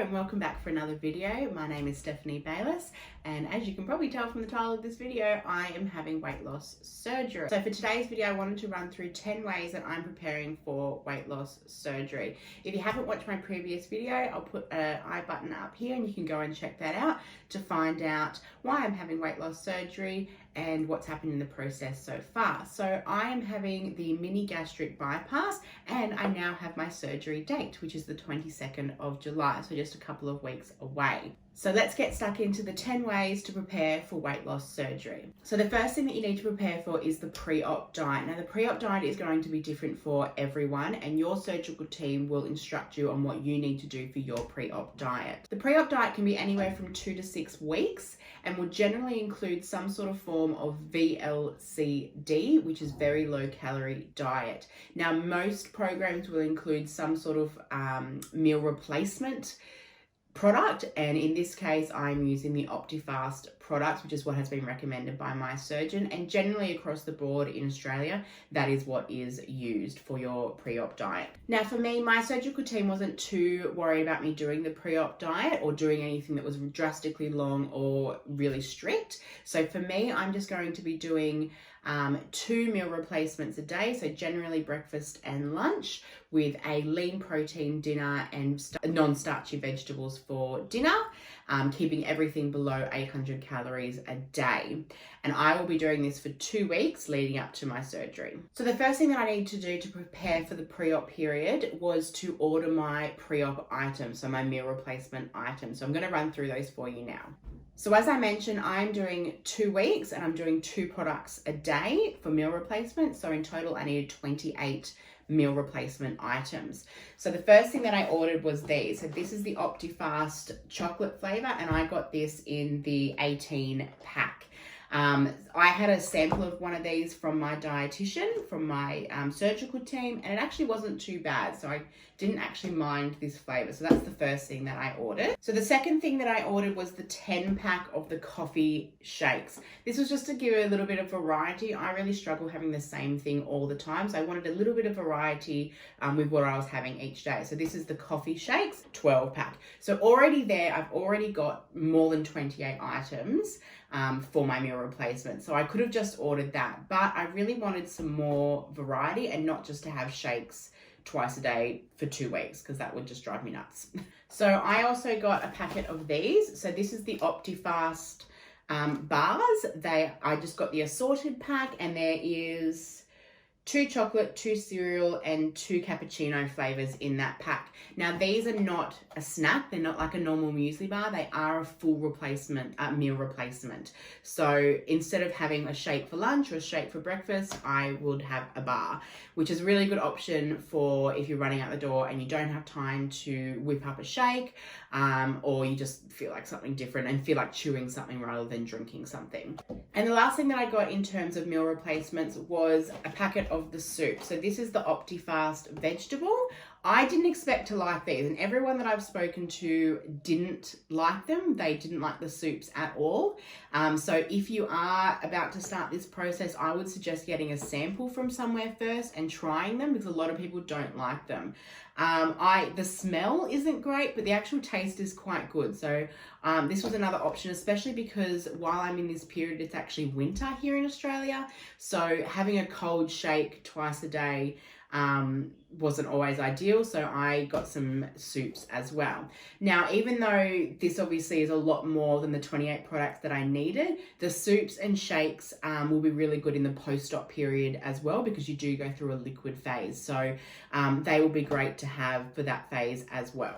and welcome back for another video. My name is Stephanie Bayliss, and as you can probably tell from the title of this video, I am having weight loss surgery. So for today's video, I wanted to run through 10 ways that I'm preparing for weight loss surgery. If you haven't watched my previous video, I'll put an I button up here and you can go and check that out to find out why I'm having weight loss surgery and what's happened in the process so far. So I am having the Mini Gastric Bypass, and I now have my surgery date, which is the 22nd of July, so just a couple of weeks away. So let's get stuck into the 10 ways to prepare for weight loss surgery. So the first thing that you need to prepare for is the pre-op diet. Now the pre-op diet is going to be different for everyone, and your surgical team will instruct you on what you need to do for your pre-op diet. The pre-op diet can be anywhere from 2 to 6 weeks and will generally include some sort of form of WLC, which is very low calorie diet. Now most programs will include some sort of meal replacement product, and in this case I'm using the Optifast product, which is what has been recommended by my surgeon, and generally across the board in Australia that is what is used for your pre-op diet. Now for me, my surgical team wasn't too worried about me doing the pre-op diet or doing anything that was drastically long or really strict. So for me, I'm just going to be doing 2 meal replacements a day, so generally breakfast and lunch, with a lean protein dinner and non-starchy vegetables for dinner, keeping everything below 800 calories a day. And I will be doing this for 2 weeks leading up to my surgery. So the first thing that I need to do to prepare for the pre-op period was to order my pre-op items, so my meal replacement items. So I'm going to run through those for you now. So as I mentioned, I'm doing 2 weeks and I'm doing 2 products a day for meal replacement. So in total, I needed 28 meal replacement items. So the first thing that I ordered was these. So this is the Optifast chocolate flavor, and I got this in the 18 pack. I had a sample of one of these from my dietitian, from my surgical team, and it actually wasn't too bad. So I didn't actually mind this flavor. So that's the first thing that I ordered. So the second thing that I ordered was the 10 pack of the coffee shakes. This was just to give a little bit of variety. I really struggle having the same thing all the time. So I wanted a little bit of variety with what I was having each day. So this is the coffee shakes 12 pack. So already there, I've already got more than 28 items for my meal replacement. So I could have just ordered that, but I really wanted some more variety and not just to have shakes twice a day for 2 weeks, because that would just drive me nuts. So I also got a packet of these. So this is the Optifast bars. I just got the assorted pack, and there is 2 chocolate, 2 cereal, and 2 cappuccino flavors in that pack. Now these are not a snack, they're not like a normal muesli bar, they are a full replacement, meal replacement. So instead of having a shake for lunch or a shake for breakfast, I would have a bar, which is a really good option for if you're running out the door and you don't have time to whip up a shake, or you just feel like something different and feel like chewing something rather than drinking something. And the last thing that I got in terms of meal replacements was a packet of the soup. So this is the Optifast vegetable. I didn't expect to like these, and everyone that I've spoken to didn't like them. They didn't like the soups at all. So if you are about to start this process, I would suggest getting a sample from somewhere first and trying them, because a lot of people don't like them. The smell isn't great, but the actual taste is quite good. So this was another option, especially because while I'm in this period, it's actually winter here in Australia. So having a cold shake twice a day wasn't always ideal, so I got some soups as well. Now, even though this obviously is a lot more than the 28 products that I needed, the soups and shakes will be really good in the post-op period as well, because you do go through a liquid phase. So they will be great to have for that phase as well.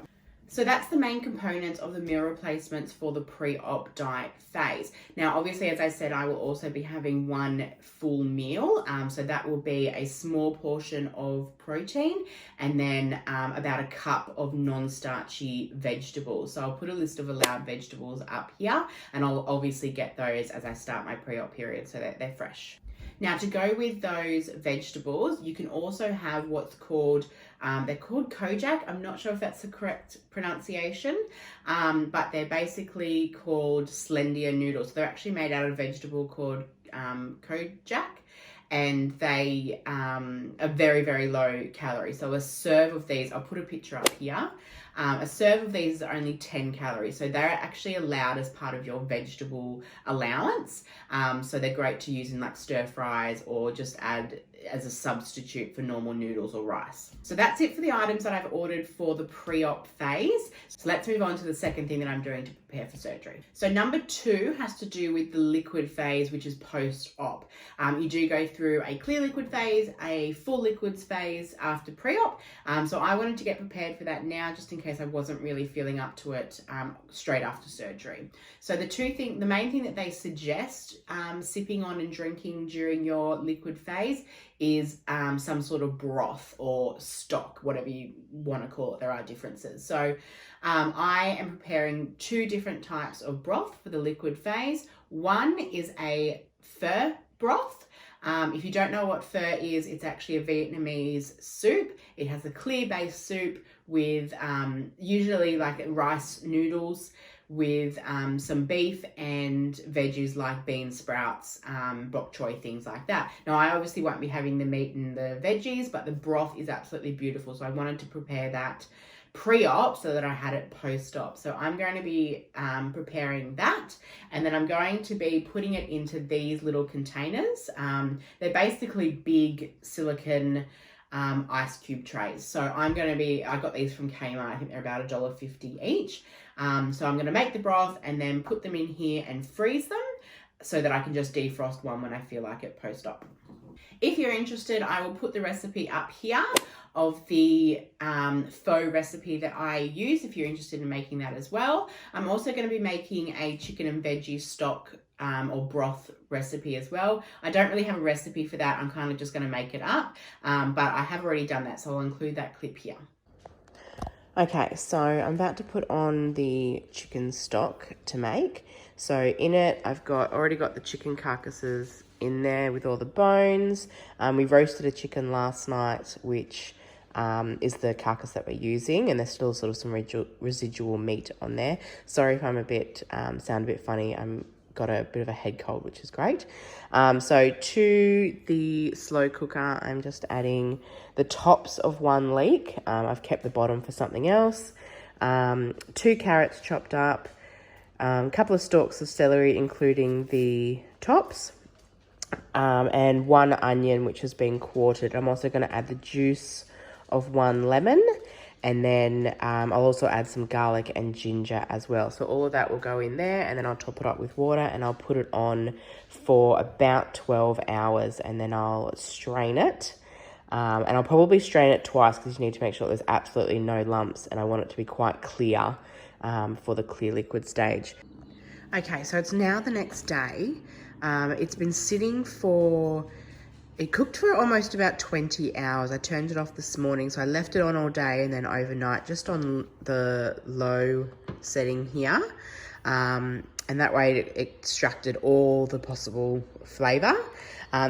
So that's the main components of the meal replacements for the pre-op diet phase. Now, obviously, as I said, I will also be having 1 full meal. So that will be a small portion of protein and then about a cup of non-starchy vegetables. So I'll put a list of allowed vegetables up here, and I'll obviously get those as I start my pre-op period so that they're fresh. Now, to go with those vegetables, you can also have what's called, they're called Kojak. I'm not sure if that's the correct pronunciation, but they're basically called Slendia noodles. They're actually made out of a vegetable called Kojak, and they are very, very low calorie. So a serve of these, I'll put a picture up here. A serve of these is only 10 calories, so they're actually allowed as part of your vegetable allowance. So they're great to use in like stir fries or just add as a substitute for normal noodles or rice. So that's it for the items that I've ordered for the pre-op phase. So let's move on to the second thing that I'm doing to prepare for surgery. So number 2 has to do with the liquid phase, which is post-op. You do go through a clear liquid phase, a full liquids phase after pre-op. So I wanted to get prepared for that now, just in case I wasn't really feeling up to it straight after surgery. So the main thing that they suggest sipping on and drinking during your liquid phase is some sort of broth or stock, whatever you want to call it. There are differences. So I am preparing 2 different types of broth for the liquid phase. One is a pho broth. If you don't know what pho is, it's actually a Vietnamese soup. It has a clear base soup with usually like rice noodles with some beef and veggies like bean sprouts, bok choy, things like that. Now, I obviously won't be having the meat and the veggies, but the broth is absolutely beautiful. So I wanted to prepare that pre-op so that I had it post-op. So I'm going to be preparing that, and then I'm going to be putting it into these little containers. They're basically big silicone ice cube trays. So I got these from Kmart. I think they're about $1.50 each. So I'm going to make the broth and then put them in here and freeze them so that I can just defrost one when I feel like it post-op. If you're interested, I will put the recipe up here of the pho recipe that I use if you're interested in making that as well. I'm also going to be making a chicken and veggie stock or broth recipe as well. I don't really have a recipe for that. I'm kind of just going to make it up, but I have already done that, so I'll include that clip here. Okay, so I'm about to put on the chicken stock to make. So in it, I've already got the chicken carcasses in there with all the bones. We roasted a chicken last night, which is the carcass that we're using, and there's still sort of some residual meat on there. Sorry if I'm sound a bit funny. I'm got a bit of a head cold, which is great. So to the slow cooker, I'm just adding the tops of 1 leek. I've kept the bottom for something else. 2 carrots chopped up, a couple of stalks of celery, including the tops, and 1 onion, which has been quartered. I'm also going to add the juice of 1 lemon, and then I'll also add some garlic and ginger as well. So all of that will go in there, and then I'll top it up with water, and I'll put it on for about 12 hours, and then I'll strain it. And I'll probably strain it twice because you need to make sure there's absolutely no lumps, and I want it to be quite clear for the clear liquid stage. Okay, so it's now the next day. It's been sitting it cooked for almost about 20 hours. I turned it off this morning, so I left it on all day and then overnight, just on the low setting here. And that way it extracted all the possible flavour.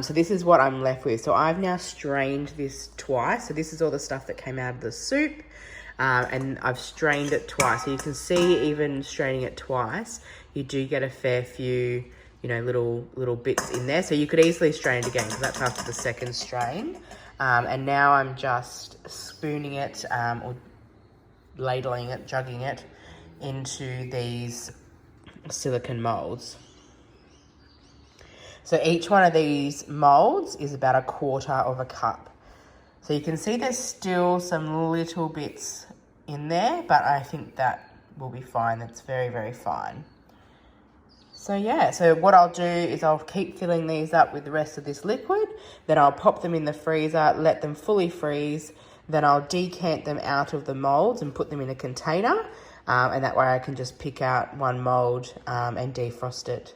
So this is what I'm left with. So I've now strained this twice. So this is all the stuff that came out of the soup. And I've strained it twice. So you can see, even straining it twice, you do get a fair few, little bits in there. So you could easily strain it again, because that's after the second strain. And now I'm just spooning it or ladling it, jugging it into these silicone molds. So each one of these molds is about 1/4 cup. So you can see there's still some little bits in there, but I think that will be fine. That's very, very fine. So yeah, so what I'll do is I'll keep filling these up with the rest of this liquid, then I'll pop them in the freezer, let them fully freeze, then I'll decant them out of the molds and put them in a container, and that way I can just pick out 1 mold and defrost it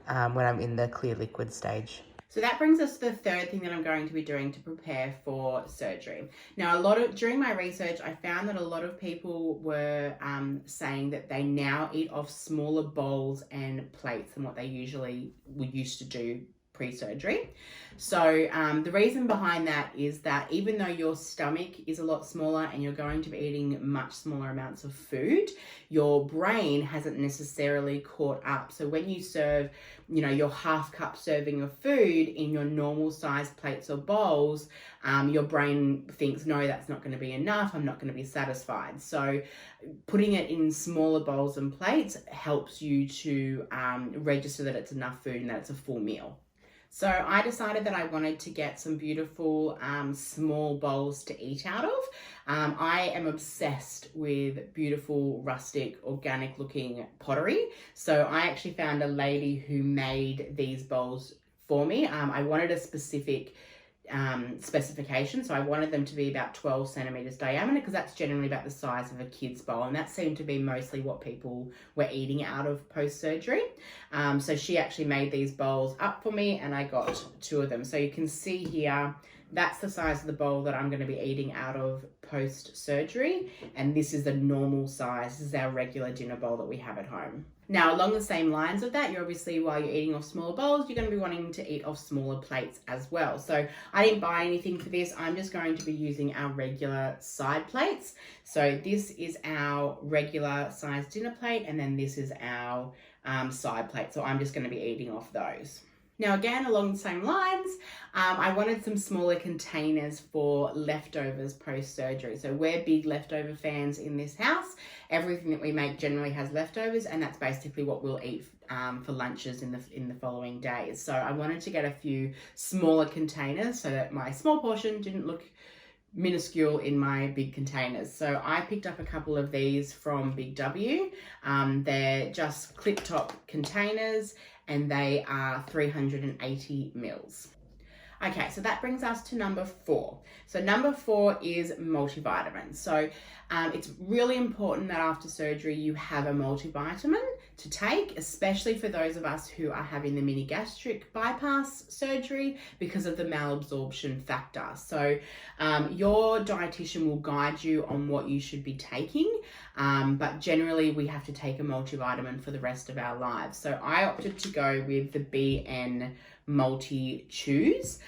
when I'm in the clear liquid stage. So that brings us to the third thing that I'm going to be doing to prepare for surgery. Now, during my research, I found that a lot of people were saying that they now eat off smaller bowls and plates than what they usually used to do pre-surgery. So the reason behind that is that even though your stomach is a lot smaller and you're going to be eating much smaller amounts of food, your brain hasn't necessarily caught up. So when you serve, your half cup serving of food in your normal size plates or bowls, your brain thinks, no, that's not going to be enough. I'm not going to be satisfied. So putting it in smaller bowls and plates helps you to register that it's enough food and that it's a full meal. So I decided that I wanted to get some beautiful small bowls to eat out of. I am obsessed with beautiful, rustic, organic looking pottery. So I actually found a lady who made these bowls for me. I wanted a specific specification. So I wanted them to be about 12 centimeters diameter because that's generally about the size of a kid's bowl, and that seemed to be mostly what people were eating out of post-surgery. So she actually made these bowls up for me and I got 2 of them. So you can see here, that's the size of the bowl that I'm going to be eating out of post-surgery, and this is the normal size. This is our regular dinner bowl that we have at home. Now, along the same lines of that, you're obviously, while you're eating off smaller bowls, you're going to be wanting to eat off smaller plates as well. So I didn't buy anything for this. I'm just going to be using our regular side plates. So this is our regular size dinner plate, and then this is our side plate. So I'm just going to be eating off those. Now, again, along the same lines, I wanted some smaller containers for leftovers post-surgery. So we're big leftover fans in this house. Everything that we make generally has leftovers, and that's basically what we'll eat for lunches in the following days. So I wanted to get a few smaller containers so that my small portion didn't look minuscule in my big containers. So I picked up a couple of these from Big W. They're just clip top containers, and they are 380 mils. Okay, so that brings us to number 4. So number 4 is multivitamins. So it's really important that after surgery you have a multivitamin to take, especially for those of us who are having the mini gastric bypass surgery because of the malabsorption factor. So your dietitian will guide you on what you should be taking, but generally we have to take a multivitamin for the rest of our lives. So I opted to go with the BN multi-chews.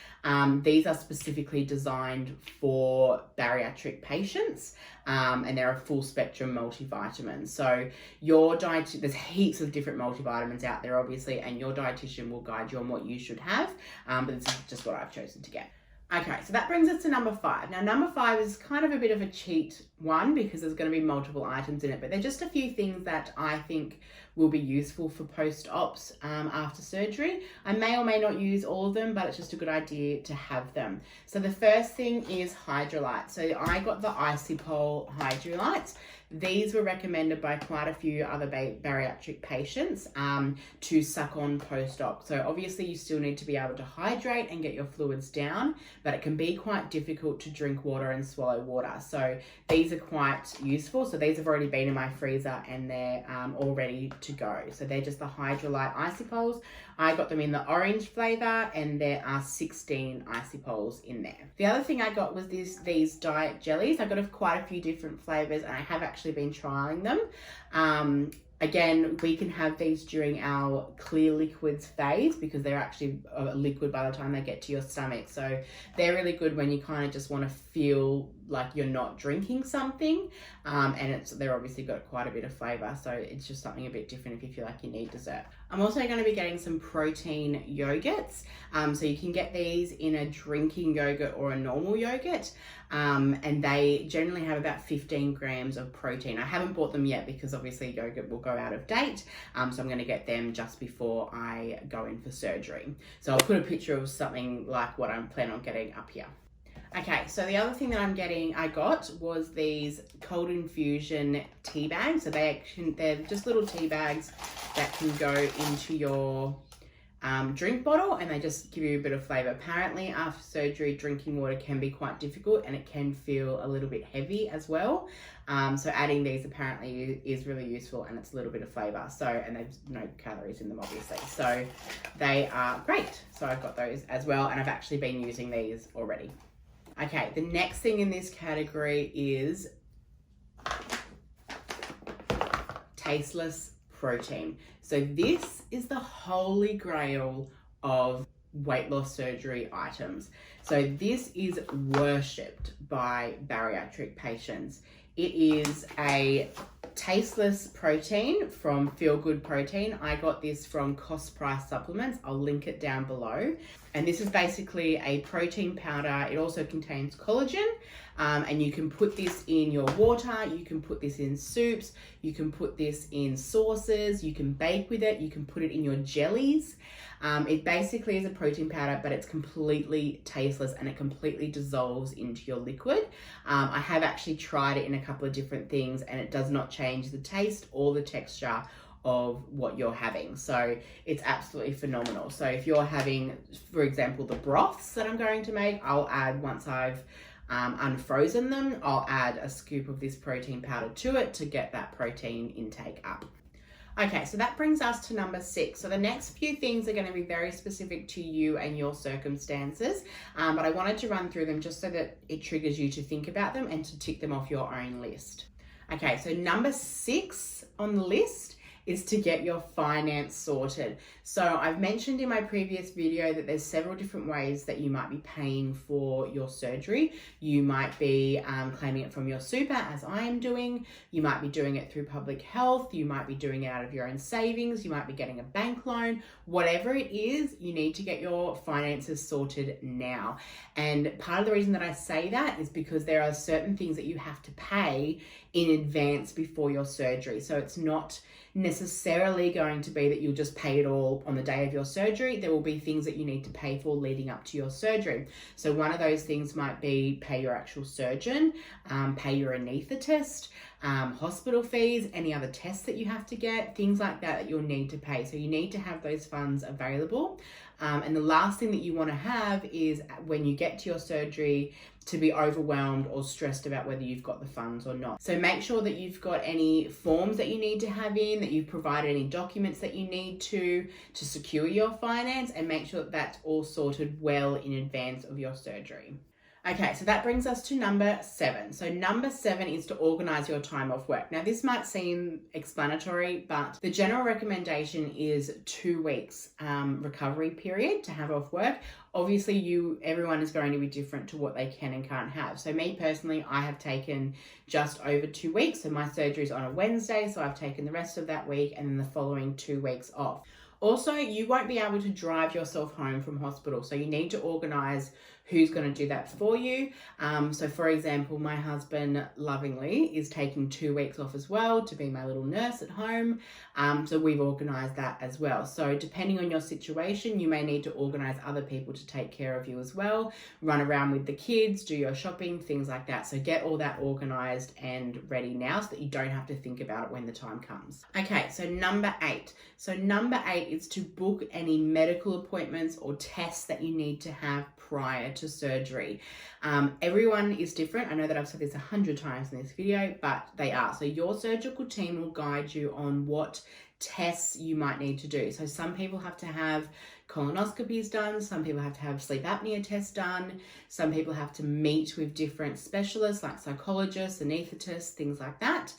These are specifically designed for bariatric patients, and they're a full spectrum multivitamin. So your diet, there's heaps of different multivitamins out there obviously, and your dietitian will guide you on what you should have, but this is just what I've chosen to get. Okay, so that brings us to number 5. Now, number 5 is kind of a bit of a cheat one because there's going to be multiple items in it, but they're just a few things that I think will be useful for post-ops after surgery. I may or may not use all of them, but it's just a good idea to have them. So the first thing is Hydrolyte. So I got the Icypol Hydrolytes. These were recommended by quite a few other bariatric patients to suck on post-op. So obviously you still need to be able to hydrate and get your fluids down, but it can be quite difficult to drink water and swallow water. So these are quite useful. So these have already been in my freezer and they're all ready to go. So they're just the Hydrolyte Icypols. I got them in the orange flavor and there are 16 Icypols in there. The other thing I got was these diet jellies. I got quite a few different flavors and I have actually been trialing them. Again, we can have these during our clear liquids phase because they're actually a liquid by the time they get to your stomach. So they're really good when you kind of just want to feel like you're not drinking something. And they're obviously got quite a bit of flavor. So it's just something a bit different if you feel like you need dessert. I'm also going to be getting some protein yogurts. So you can get these in a drinking yogurt or a normal yogurt. And they generally have about 15 grams of protein. I haven't bought them yet because obviously yogurt will go out of date. So I'm going to get them just before I go in for surgery. So I'll put a picture of something like what I'm planning on getting up here. Okay, so the other thing that I got was these cold infusion tea bags. So they're just little tea bags that can go into your drink bottle and they just give you a bit of flavor. Apparently after surgery, drinking water can be quite difficult and it can feel a little bit heavy as well. So adding these apparently is really useful and it's a little bit of flavor. So, and there's no calories in them obviously. So they are great. So I've got those as well and I've actually been using these already. Okay, the next thing in this category is tasteless protein. So this is the holy grail of weight loss surgery items. So this is worshipped by bariatric patients. It is a tasteless protein from Feel Good Protein. I got this from Cost Price Supplements. I'll link it down below. And this is basically a protein powder. It also contains collagen, and you can put this in your water, you can put this in soups, you can put this in sauces, you can bake with it, you can put it in your jellies. It basically is a protein powder, but it's completely tasteless and it completely dissolves into your liquid. I have actually tried it in a couple of different things and it does not change the taste or the texture of what you're having. So it's absolutely phenomenal. So if you're having, for example, the broths that I'm going to make, I'll add, once I've unfrozen them, I'll add a scoop of this protein powder to it to get that protein intake up. Okay, so that brings us to number 6. So the next few things are going to be very specific to you and your circumstances, but I wanted to run through them just so that it triggers you to think about them and to tick them off your own list. Okay, so number 6 on the list is to get your finance sorted. So I've mentioned in my previous video that there's several different ways that you might be paying for your surgery. You might be claiming it from your super, as I am doing. You might be doing it through public health. You might be doing it out of your own savings. You might be getting a bank loan. Whatever it is, you need to get your finances sorted now. And part of the reason that I say that is because there are certain things that you have to pay in advance before your surgery. So it's not necessarily going to be that you'll just pay it all on the day of your surgery. There will be things that you need to pay for leading up to your surgery. So one of those things might be pay your actual surgeon, pay your anaesthetist, hospital fees, any other tests that you have to get, things like that you'll need to pay. So you need to have those funds available. And the last thing that you want to have is when you get to your surgery to be overwhelmed or stressed about whether you've got the funds or not. So make sure that you've got any forms that you need to have in, that you've provided any documents that you need to secure your finance, and make sure that that's all sorted well in advance of your surgery. Okay, so that brings us to number 7. So number 7 is to organize your time off work. Now this might seem explanatory, but the general recommendation is 2 weeks recovery period to have off work. Obviously everyone is going to be different to what they can and can't have. So me personally, I have taken just over 2 weeks. So my surgery is on a Wednesday, so I've taken the rest of that week and then the following 2 weeks off. Also, you won't be able to drive yourself home from hospital, so you need to organise who's going to do that for you. So for example, my husband lovingly is taking 2 weeks off as well to be my little nurse at home. So we've organised that as well. So depending on your situation, you may need to organise other people to take care of you as well, run around with the kids, do your shopping, things like that. So get all that organised and ready now so that you don't have to think about it when the time comes. Okay, so number 8. So number 8 is to book any medical appointments or tests that you need to have prior to surgery. Everyone is different. I know that I've said this 100 times in this video, but they are. So your surgical team will guide you on what tests you might need to do. So some people have to have colonoscopies done, some people have to have sleep apnea tests done, some people have to meet with different specialists like psychologists, anaesthetists, things like that.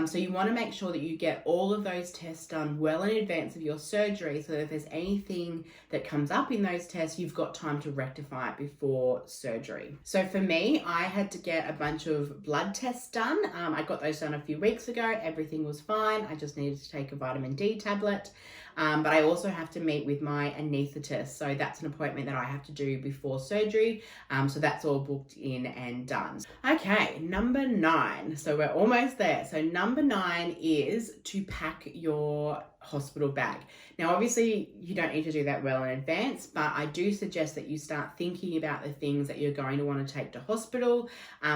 So you want to make sure that you get all of those tests done well in advance of your surgery, so that if there's anything that comes up in those tests, you've got time to rectify it before surgery. So for me, I had to get a bunch of blood tests done. I got those done a few weeks ago. Everything was fine. I just needed to take a vitamin D tablet. But I also have to meet with my anaesthetist. So that's an appointment that I have to do before surgery. So that's all booked in and done. Okay, number 9. So we're almost there. So number 9 is to pack your hospital bag. Now, obviously, you don't need to do that well in advance, but I do suggest that you start thinking about the things that you're going to want to take to hospital.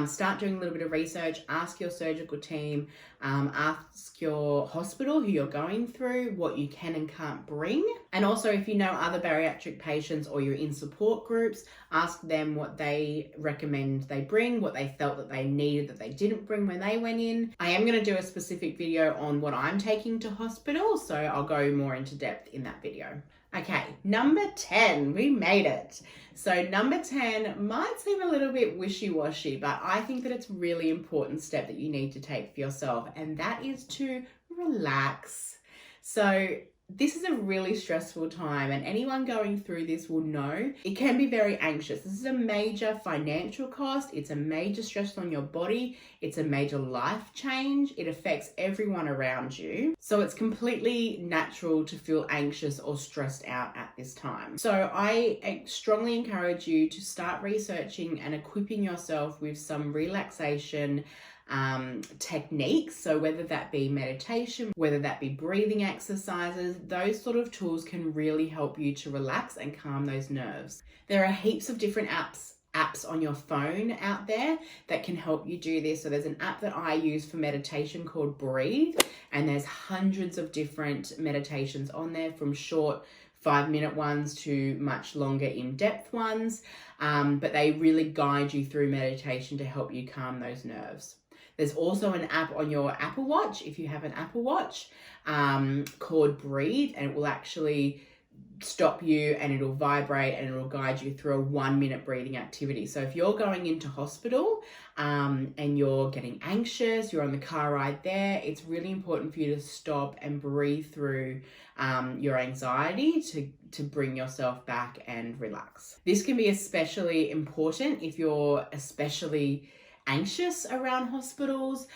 Start doing a little bit of research, ask your surgical team, ask your hospital who you're going through, what you can and can't bring. And also, if you know other bariatric patients or you're in support groups, ask them what they recommend they bring, what they felt that they needed that they didn't bring when they went in. I am going to do a specific video on what I'm taking to hospital, so I'll go more into depth in that video. Okay, number 10, we made it. So number 10 might seem a little bit wishy-washy, but I think that it's a really important step that you need to take for yourself, and that is to relax. So This is a really stressful time, and anyone going through this will know it can be very anxious. This is a major financial cost. It's a major stress on your body. It's a major life change. It affects everyone around you. So it's completely natural to feel anxious or stressed out at this time. So I strongly encourage you to start researching and equipping yourself with some relaxation techniques. So whether that be meditation, whether that be breathing exercises, those sort of tools can really help you to relax and calm those nerves. There are heaps of different apps on your phone out there that can help you do this. So there's an app that I use for meditation called Breathe, and there's hundreds of different meditations on there, from short 5-minute ones to much longer in-depth ones, but they really guide you through meditation to help you calm those nerves. There's also an app on your Apple Watch, if you have an Apple Watch, called Breathe, and it will actually stop you and it'll vibrate and it'll guide you through a 1-minute breathing activity. So if you're going into hospital and you're getting anxious, you're on the car ride there, it's really important for you to stop and breathe through your anxiety to bring yourself back and relax. This can be especially important if you're especially anxious around hospitals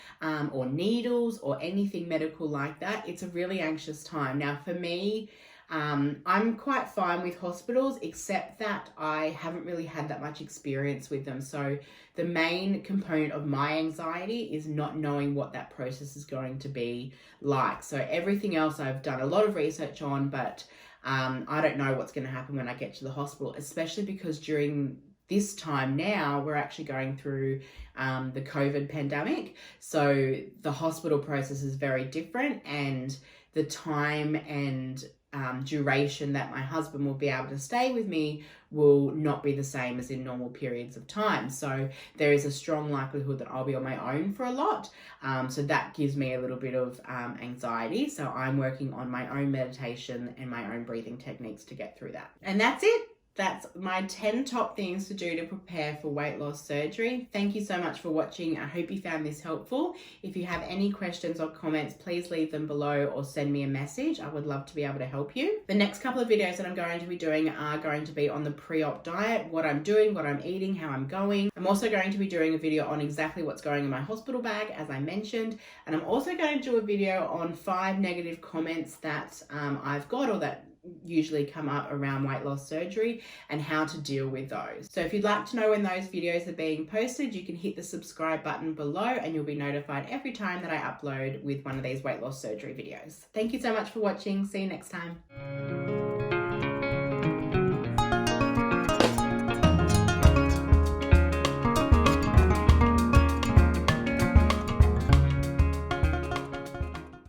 or needles or anything medical like that. It's a really anxious time. Now for me, I'm quite fine with hospitals, except that I haven't really had that much experience with them. So the main component of my anxiety is not knowing what that process is going to be like. So everything else I've done a lot of research on, but I don't know what's going to happen when I get to the hospital, especially because during this time now, we're actually going through the COVID pandemic. So the hospital process is very different, and the time and duration that my husband will be able to stay with me will not be the same as in normal periods of time. So there is a strong likelihood that I'll be on my own for a lot. So that gives me a little bit of anxiety. So I'm working on my own meditation and my own breathing techniques to get through that. And that's it. That's my 10 top things to do to prepare for weight loss surgery. Thank you so much for watching. I hope you found this helpful. If you have any questions or comments, please leave them below or send me a message. I would love to be able to help you. The next couple of videos that I'm going to be doing are going to be on the pre-op diet, what I'm doing, what I'm eating, how I'm going. I'm also going to be doing a video on exactly what's going in my hospital bag, as I mentioned. And I'm also going to do a video on 5 negative comments that I've got, or that usually come up around weight loss surgery, and how to deal with those. So if you'd like to know when those videos are being posted, you can hit the subscribe button below and you'll be notified every time that I upload with one of these weight loss surgery videos. Thank you so much for watching. See you next time.